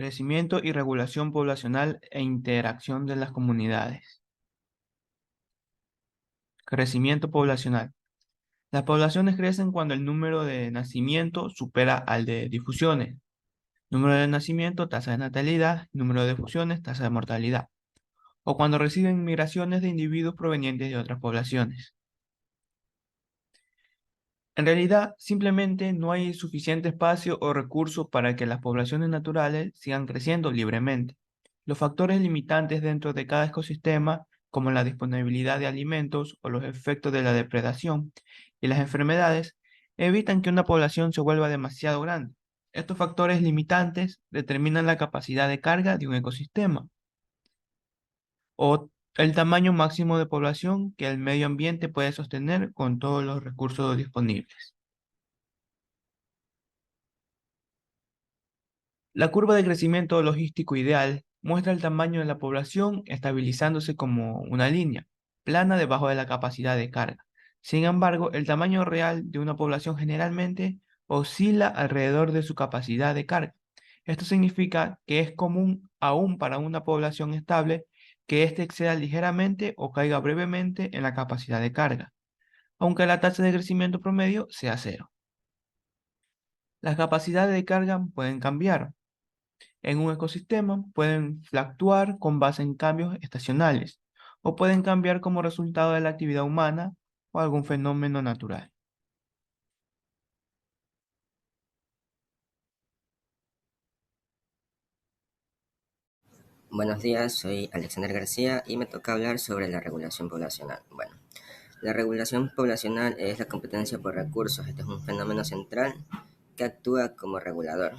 Crecimiento y regulación poblacional e interacción de las comunidades. Crecimiento poblacional. Las poblaciones crecen cuando el número de nacimientos supera al de difusiones. Número de nacimiento, tasa de natalidad; número de difusiones, tasa de mortalidad. O cuando reciben migraciones de individuos provenientes de otras poblaciones. En realidad, simplemente no hay suficiente espacio o recursos para que las poblaciones naturales sigan creciendo libremente. Los factores limitantes dentro de cada ecosistema, como la disponibilidad de alimentos o los efectos de la depredación y las enfermedades, evitan que una población se vuelva demasiado grande. Estos factores limitantes determinan la capacidad de carga de un ecosistema o el tamaño máximo de población que el medio ambiente puede sostener con todos los recursos disponibles. La curva de crecimiento logístico ideal muestra el tamaño de la población estabilizándose como una línea plana debajo de la capacidad de carga. Sin embargo, el tamaño real de una población generalmente oscila alrededor de su capacidad de carga. Esto significa que es común aún para una población estable que éste exceda ligeramente o caiga brevemente en la capacidad de carga, aunque la tasa de crecimiento promedio sea cero. Las capacidades de carga pueden cambiar en un ecosistema, pueden fluctuar con base en cambios estacionales o pueden cambiar como resultado de la actividad humana o algún fenómeno natural. Buenos días, soy Alexander García y me toca hablar sobre la regulación poblacional. Bueno, la regulación poblacional es la competencia por recursos. Este es un fenómeno central que actúa como regulador.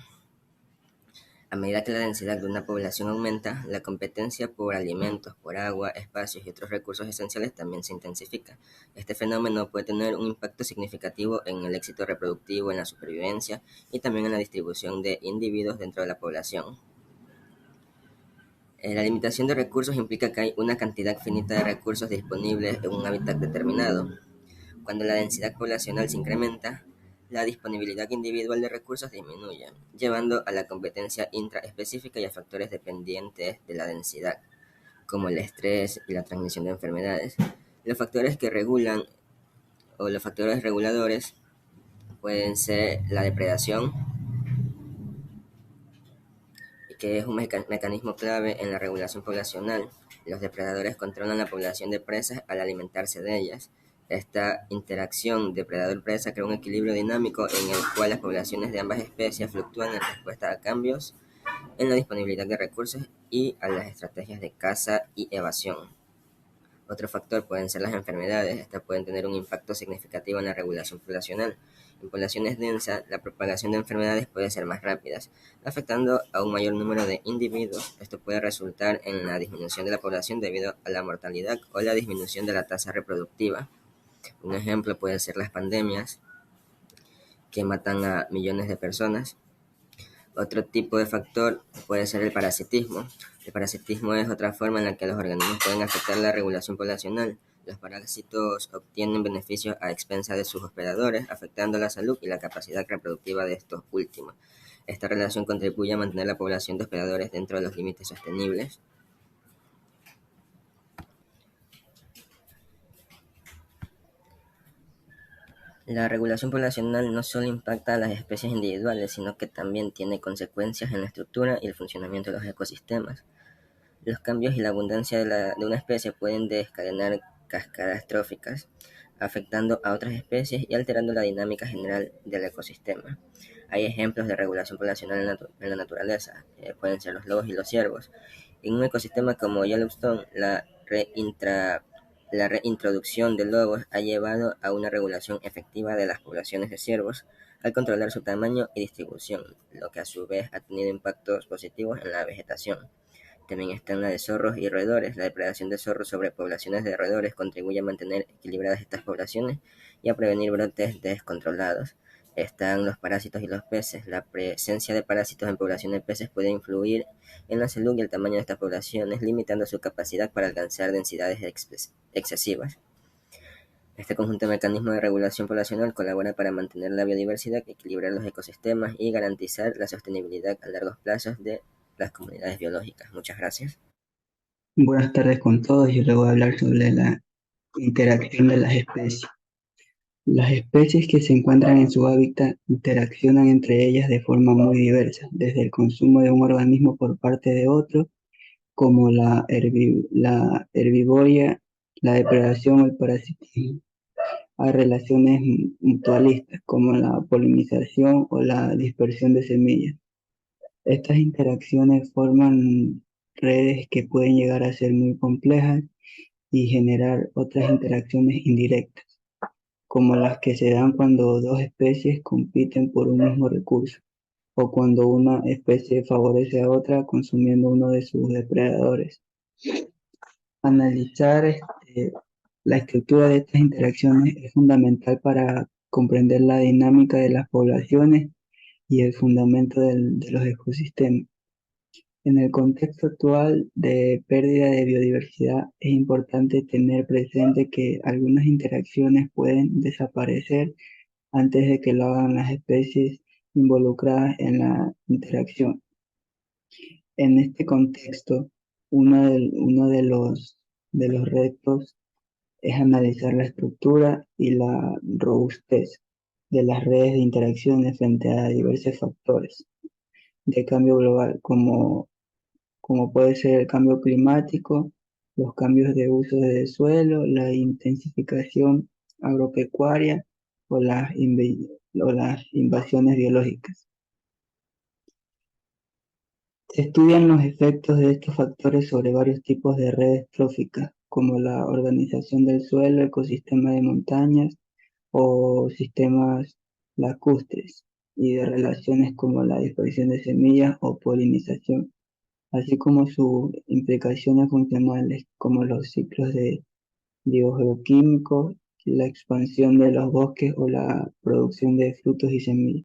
A medida que la densidad de una población aumenta, la competencia por alimentos, por agua, espacios y otros recursos esenciales también se intensifica. Este fenómeno puede tener un impacto significativo en el éxito reproductivo, en la supervivencia y también en la distribución de individuos dentro de la población. La limitación de recursos implica que hay una cantidad finita de recursos disponibles en un hábitat determinado. Cuando la densidad poblacional se incrementa, la disponibilidad individual de recursos disminuye, llevando a la competencia intraespecífica y a factores dependientes de la densidad, como el estrés y la transmisión de enfermedades. Los factores que regulan o los factores reguladores pueden ser la depredación, que es un mecanismo clave en la regulación poblacional. Los depredadores controlan la población de presas al alimentarse de ellas. Esta interacción depredador-presa crea un equilibrio dinámico en el cual las poblaciones de ambas especies fluctúan en respuesta a cambios en la disponibilidad de recursos y a las estrategias de caza y evasión. Otro factor pueden ser las enfermedades. Estas pueden tener un impacto significativo en la regulación poblacional. En poblaciones densas, la propagación de enfermedades puede ser más rápida, afectando a un mayor número de individuos. Esto puede resultar en la disminución de la población debido a la mortalidad o la disminución de la tasa reproductiva. Un ejemplo puede ser las pandemias, que matan a millones de personas. Otro tipo de factor puede ser el parasitismo. El parasitismo es otra forma en la que los organismos pueden afectar la regulación poblacional. Los parásitos obtienen beneficios a expensas de sus hospedadores, afectando la salud y la capacidad reproductiva de estos últimos. Esta relación contribuye a mantener la población de hospedadores dentro de los límites sostenibles. La regulación poblacional no solo impacta a las especies individuales, sino que también tiene consecuencias en la estructura y el funcionamiento de los ecosistemas. Los cambios y la abundancia de una especie pueden desencadenar cascadas tróficas, afectando a otras especies y alterando la dinámica general del ecosistema. Hay ejemplos de regulación poblacional en la naturaleza, pueden ser los lobos y los ciervos. En un ecosistema como Yellowstone, la reintroducción de lobos ha llevado a una regulación efectiva de las poblaciones de ciervos al controlar su tamaño y distribución, lo que a su vez ha tenido impactos positivos en la vegetación. También están la de zorros y roedores. La depredación de zorros sobre poblaciones de roedores contribuye a mantener equilibradas estas poblaciones y a prevenir brotes descontrolados. Están los parásitos y los peces. La presencia de parásitos en poblaciones de peces puede influir en la salud y el tamaño de estas poblaciones, limitando su capacidad para alcanzar densidades excesivas. Este conjunto de mecanismos de regulación poblacional colabora para mantener la biodiversidad, equilibrar los ecosistemas y garantizar la sostenibilidad a largos plazos de las comunidades biológicas. Muchas gracias. Buenas tardes con todos. Yo les voy a hablar sobre la interacción de las especies. Las especies que se encuentran en su hábitat interaccionan entre ellas de forma muy diversa, desde el consumo de un organismo por parte de otro, como la herbivoria, la depredación o el parasitismo, a relaciones mutualistas, como la polinización o la dispersión de semillas. Estas interacciones forman redes que pueden llegar a ser muy complejas y generar otras interacciones indirectas, como las que se dan cuando dos especies compiten por un mismo recurso, o cuando una especie favorece a otra consumiendo uno de sus depredadores. Analizar la estructura de estas interacciones es fundamental para comprender la dinámica de las poblaciones y el fundamento de los ecosistemas. En el contexto actual de pérdida de biodiversidad, es importante tener presente que algunas interacciones pueden desaparecer antes de que lo hagan las especies involucradas en la interacción. En este contexto, uno de los retos es analizar la estructura y la robustez de las redes de interacciones frente a diversos factores de cambio global, como puede ser el cambio climático, los cambios de uso de suelo, la intensificación agropecuaria o las invasiones biológicas. Se estudian los efectos de estos factores sobre varios tipos de redes tróficas, como la organización del suelo, ecosistema de montañas o sistemas lacustres, y de relaciones como la dispersión de semillas o polinización, así como sus implicaciones funcionales, como los ciclos de biogeoquímicos, la expansión de los bosques o la producción de frutos y semillas.